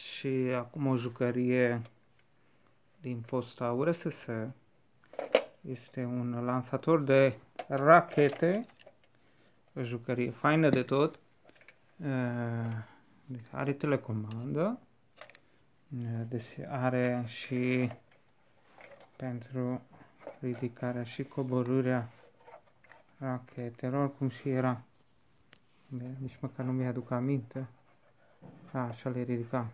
Și acum o jucărie din fosta URSS. Este un lansator de rachete. O jucărie faină de tot. Are telecomandă. Deci are și pentru ridicarea și coborârea rachetelor, cum și era. Nici măcar nu mi-aduc aminte. Așa le ridica.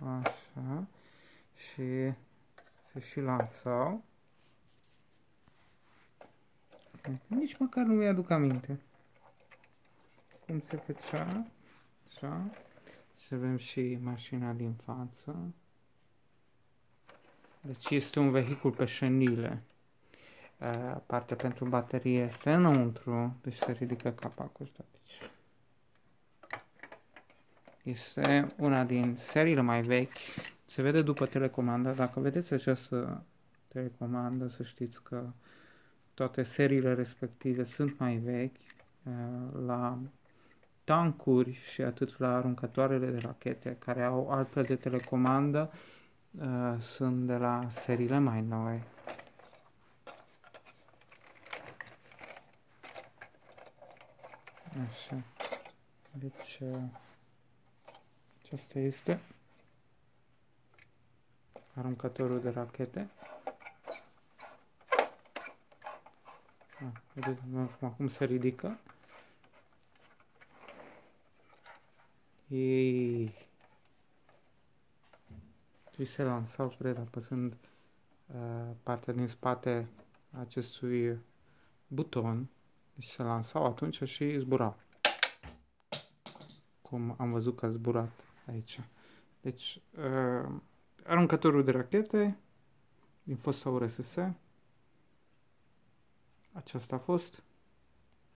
Așa. Și se și lansau. Nici măcar nu mi-aduc aminte. Cum se făcea. Așa. Și avem și mașina din față. Deci este un vehicul pe șenile. Partea pentru baterie este înăuntru. Deci se ridică capacul ăsta. Este una din seriile mai vechi. Se vede după telecomandă. Dacă vedeți această telecomandă, să știți că toate seriile respective sunt mai vechi. La tancuri și atât la aruncătoarele de rachete care au altfel de telecomandă sunt de la seriile mai noi. Așa. Deci acesta este aruncătorul de rachete. Vedeți cum se ridică. Și se lansau spre apăsând partea din spate acestui buton. Deci se lansau atunci și zburau. Cum am văzut că a zburat aici. Deci, aruncătorul de rachete din fosta URSS. Aceasta a fost.